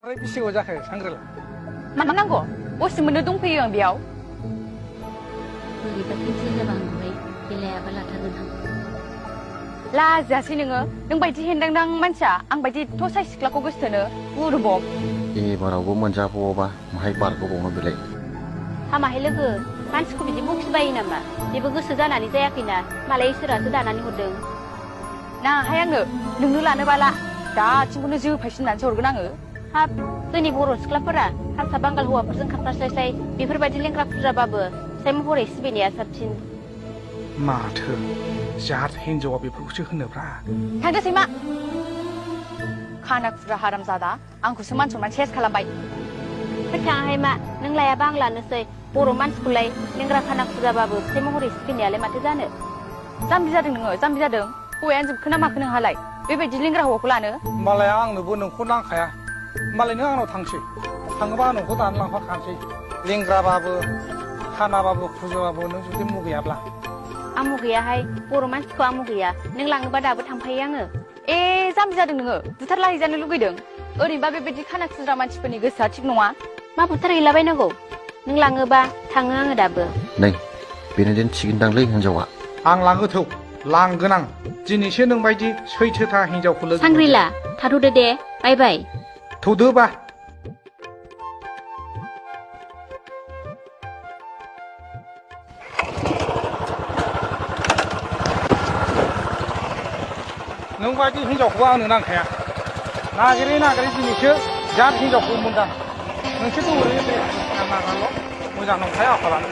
बेसेबां जाखो सांग्रिला मा नांगौ असिमोननो दंफैयो आं बेयाव बोरैबा केन्सेल जाबा आंखौहाय बेलायाबा लाथारगोन आं लाजायासै नोङो नों बायदि हेन्दांदां मानसिया आं बायदि थसाय सिख्लाखौ गोसोथोनो बुरबक एबारावबो मोनजाबावाबा माहाय बारग'बावनो बेलाय हामाहाय लोगो मानसिखौ बिदि बखिबायो नामा जेबो गोसो जानानै जायाखैना मालाय इसोरासो दानानै हरदों नाङाहाय आंनो नोंनो लानोबाला दाथिंखौनो जोफायसिननानैसो हरगोन आङो हाब जोंनि बर' सिख्लाफोरा हारसा बांगाल हौवाफोरजों खारफास्लायस्लाय बेफोरबायदि लेंग्रा फुजाबाबो फिसाइ महरै सिबिनाया साबसिन माथो जात हिन्जावा बेफोरखौसो होनोब्रा थांदोसै मा खाना खुरा हाराम जादा आंखौसो मान सनमान सेस खालामबाय खोथाङाहाय मा नों लायाबा आं लानोसै बर' मानसिखौलाय लेंग्रा खाना फुजाबाबो फिसाइ महरै सिबिनायालाय माथो जानो जाम्बि जादों नोङो जाम्बि जादों हौवायानो जोबखो ना माखो नोंहालाय बेबायदि लेंग्रा हौवाखौ लानो मालाया आंनोबो नोंखौ नांखाया मालाय नों आंनाव थांसै थाङोबा आं नोंखौ दानो लांफाखानोसै लेंग्राबाबो खानाबाबो फुजाबाबो नों जुदि मुगैयाब्ला आमु गैयाहाय बर' मानसिखौ आमु गैया नों लाङोबा दाबो थांफायो आङो ए जाम्बि जादों नोङो बुथारलाहैजानो लुगैदों ओरैनोबा बेबायदि खाना खुज्रा मानसिफोरनि गोसोआ थिग नङा मा बुथारहैलाबायनांगौ नों लाङोबा थाङो आङो दाबो नै बेनो देन थिगोनदांलै हिनजावा आं लाङो थौ लांगोन आं दिनैसो नोंबायदि सैथोथा हिनजावखौ लोगो सांग्रिला थाथ'दो दे बाय बाय थौदोबा नों बायदि हिनजावखौबो आंनो नांखाया नागिरै नागिरै दिनैसो जात हिनजावखौ मोनदां नोंसोरथ' ओरैनो बे नागाल' मोजां नंखाया आखलानो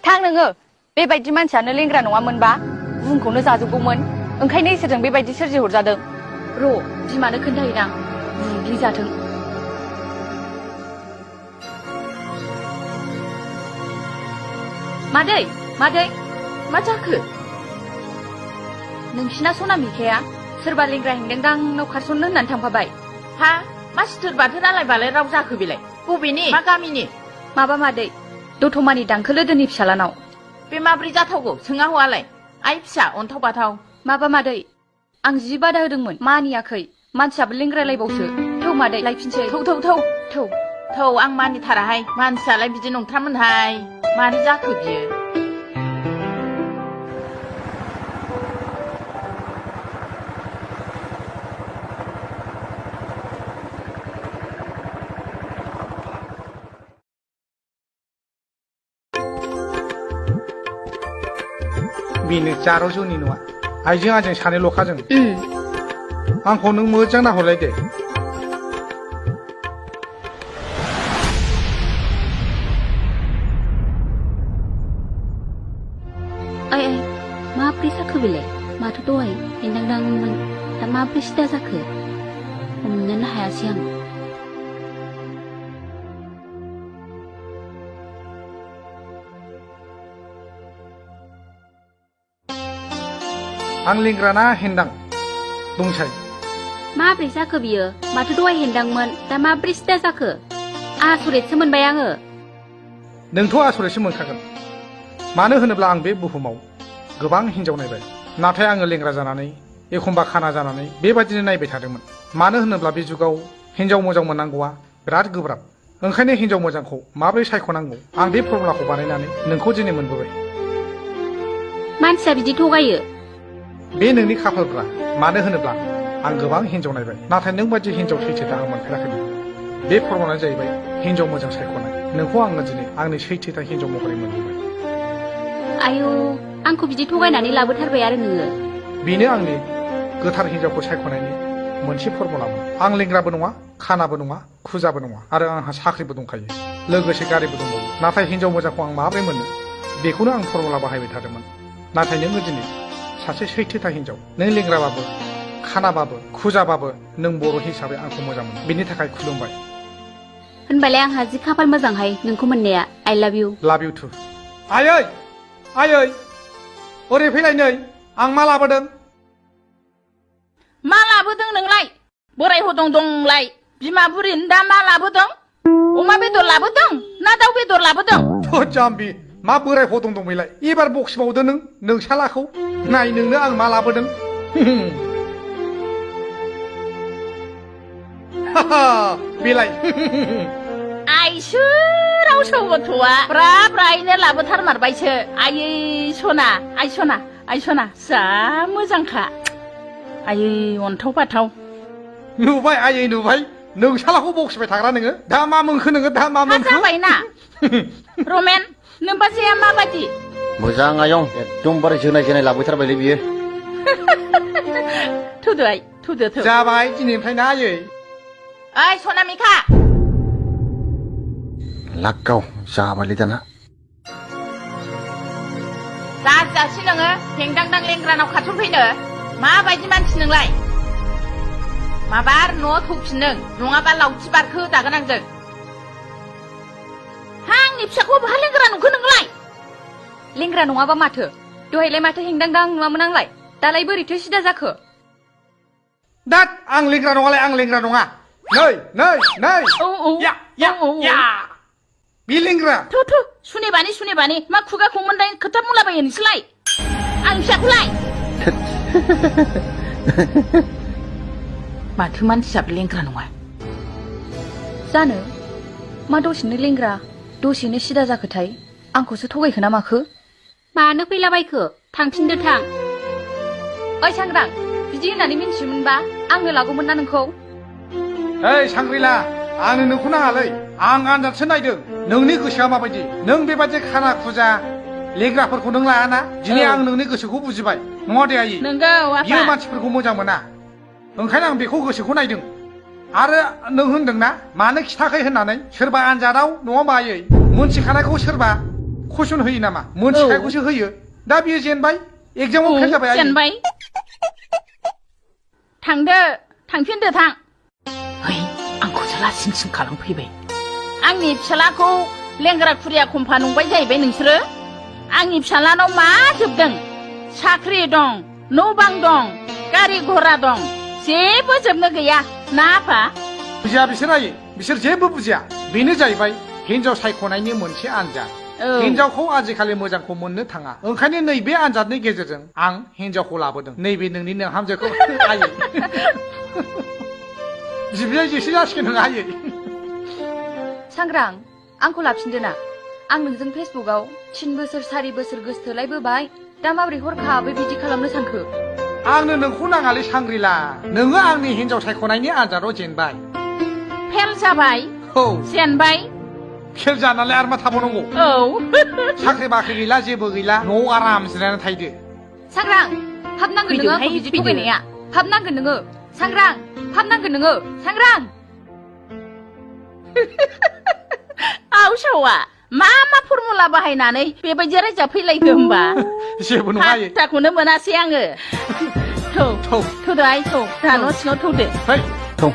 थां नोङो बेबायदि मानसियानो लेंग्रा नङामोनबा बुहुमखौनो जाजोबगौमोन ओंखायनो इसोरजों बेबायदि सोरजिहरजादों र' बिमानो खोन्थाहैदां बुग्लि जाथों मादै मादै मा जाखो नोंसिना सना मिखाया सोरबा लेंग्रा हेंदेंदांनाव खारसननो होननानै थांफाबाय हा मा सिथोर बाथोर आलाय बालाय राव जाखो बेलाय बबेनि मा गामिनि माबा मादै दथमानि दांखोलोदोनि फिसालानाव बे माब्रै जाथावगौ सोङा हौवालाय आइ फिसा अन्थाव बाथाव माबा मादै आं जि बादा होदोंमोन मानियाखै मानसियाबो लेंग्रायलायबावसो थौ मादै लायफिनसै थौ थौ आं मानिथाराहाय मानसियालाय बिदि नंथारमोनहाय मारै जाखो बियो बेनो जारौ जौनि नङा आइजों आंजों सानैल'खाजों आंखौ नों मोजां नाहरलाय दे ओइ माब्रै जाखो बेलाय माथो दहाय हेन्दांदांमोन दा माब्रै सिदा जाखो हमनोनो हायासै आं लेंग्राना हेन्दां दंसाय माब्रै जाखो बियो माथो दहाय हेन्दांमोन दा माब्रै सिदा जाखो आसरितसो मोनबाय आङो नोंथ' आसरितसो मोनखागोन मानो होनोब्ला आं बे बुहुमाव गोबां हिनजाव नायबाय नाथाय आङो लेंग्रा जानानै एखमबा खाना जानानै बेबादिनो नायबाय थादोंमोन मानो होनोब्ला बे जुगाव हिनजाव मोजां मोननांगौआ बिराद गोब्राब ओंखायनो हिनजाव मोजांखौ माब्रै सायख'नांगौ आं बे फर्मुलाखौ बानायनानै नोंखौ दिनै मोनबोबाय मानसिया बिदि थगायो बे नोंनि खाफालफ्रा मानो होनोब्ला आं गोबां हिनजाव नायबाय नाथाय नों बायदि हिनजाव सैथो दा आं मोनफेराखैमोन बे फर्मुलानो जाहैबाय हिनजाव मोजां सायख'नाय नोंखौ आङो दिनै आंनि सैथोथा हिनजाव महरै मोनबोबाय आयौ आंखौ बिदि थगायनानै लाबोथारबाय आरो नोङो बेनो आंनि गोथार हिनजावखौ सायख'नायनि मोनसे फर्मुलामोन आं लेंग्राबो नङा खानाबो नङा खुजाबो नङा आरो आंहा साख्रिबो दंखायो लोगोसे गारिबो दंबावो नाथाय हिनजाव मोजांखौ आं माबोरै मोननो बेखौनो आं फर्मुला बाहायबाय थादोंमोन नाथाय नोङो दिनै सासे सैथोथा हिनजाव नों लेंग्राबाबो खानाबाबो खुजाबाबो नों बर' हिसाबै आंखौ मोजां मोनो बेनि थाखाय खुलुमबाय होनबालाय आंहा जि खाफाल मोजांहाय नोंखौ मोननाया आइ लाभ इउ टु आयै आयै ओरै फैलाय नै आं मा लाबोदों मा लाबोदों नोंलाय बोराय हदं दंलाय बिमा बुरिनो दा मा लाबोदों अमा बेदर लाबोदों ना दाउ बेदर लाबोदों थ' जाम्बि मा बोराय हदं दं बेलाय एबार बखिबावदो नों नोंसालाखौ नाय नोंनो आं मा लाबोदों बेलाय आइसोराव सौ गथ'आ ब्रा ब्रायैनो लाबोथारमारबायसो आयै सना आइ सना जा मोजांखा आयै अन्थाव बाथाव नुबाय आयै नुबाय नोंसालाखौ बखिबाय थाग्रा नोङो दा मा मोनखो नोङो दा मा मोनखो जाबायना रमेन नोमबाजैया माबायदि मोजां आयं एकदमबारे जोनाय लाबोथारबायलै बियो थुदो आइ थुदो जाबाय दिनैनिफ्रायनो आयै ओइ सनामिखा लागाव जाबायलै दाना जाजासि नोङो हेंदांदां लेंग्रानाव खाथुमफैनो माबायदि मानसि नोंलाय माबा आरो न'आव थौफिन नङाबा लावथि बारखो होदागोन आंजों आंनि फिसाखौ बहा लेंग्रा नुखो नोंलाय लेंग्रा नङाबा माथो दहायलाय माथो हेंदांदां नुवामोन आंलाय दालाय बोरैथो सिदा जाखो दाद आं लेंग्रा नङालाय आं लेंग्रा नङा नै या बे लेंग्रा थु सुनेबानि मा खुगाखौ मोनदाय खोथा मुलाबायो नोंसोरलाय आंनि फिसाखौलाय माथो मानसियाबो लेंग्रा नङा जानो मा दसेनो लेंग्रा दसेनो सिदा जाखोथाय आंखौसो थगायखो ना माखो मानो फैलाबायखो थांफिनदो थां ओइ सांग्रां बिदि होननानै मिन्थियोमोनबा आंनो लागौमोन ना नोंखौ ओइ सांग्रिला आंनो नोंखौ नाङालै आं आन्जादसो नायदों नोंनि गोसोआ माबायदि नों बेबादि खाना खुजा लेंग्राफोरखौ नों लायाना दिनै आं नोंनि गोसोखौ बुजिबाय नङा दे आयै नंगौ बियो मानसिफोरखौ मोजां मोना ओंखायनो आं बेखौ गोसोखौ नायदों आरो नों होनदोंना मानो खिथाखै होननानै सोरबा आन्जादाव नङा होमबा आयै मोनथिखानायखौ सोरबा कुइसन होयो नामा मोनथिखानायखौसो होयो दा बियो जेनबाय एगजामाव फेल जाबाय आयै जेनबाय थांफिनदो थां है आंखौसो लासिंसिं खालामफैबाय आंनि फिसालाखौ लेंग्रा खुरिया खम्फा नंबाय जाहैबाय नोंसोरो आंनि फिसालानाव मा जोबदों साख्रि दं न' बां दं गारि घरा दं जेबो जोबनो गैया ना आफा बुजिया बिसोर आयै बिसोर जेबो बुजिया बेनो जाहैबाय हिनजाव सायख'नायनि मोनसे आनजाद हिनजावखौ आजिखालि मोजांखौ मोननो थाङा ओंखायनो नैबे आनजादनि गेजेरजों आं हिनजावखौ लाबोदों नैबे नोंनि नोंहामजोखौ आयै जिबिया जेसे जासिगोन नों आयै सांग्रां आंखौ लाफिनदो ना आं नोंजों फेसबुकआव 3 बोसोर 4 बोसोर गोसोथोलायबोबाय दा माबोरै हरखाबै बिदि खालामनो सानखो आंनो नोंखौ नाङालै सांग्रिला नोङो आंनि हिनजाव सायख'नायनि आनजादाव जेनबाय फेल जाबाय औ जेनबाय खेल जानानै आरो मा थाबावनांगौ औ साख्रि बाख्रि गैला जेबो गैला न'आव आराम जिरायनानै थायदो सांग्रां हाबनांगोन नोङो आंखौ बिदि थगायनाया हाबनांगोन नोङो सांग्रां हाबनांगोन नोङो सांग्रां आवसावा मा फर्मुला बाहायनानै बेबायदि रायजाफैलायखो होमबा जेबो नङा आयै फात्ताखौनो मोनासै आङो थौदो आइ थौ जोंहा न' सिङाव थौदो फै थौ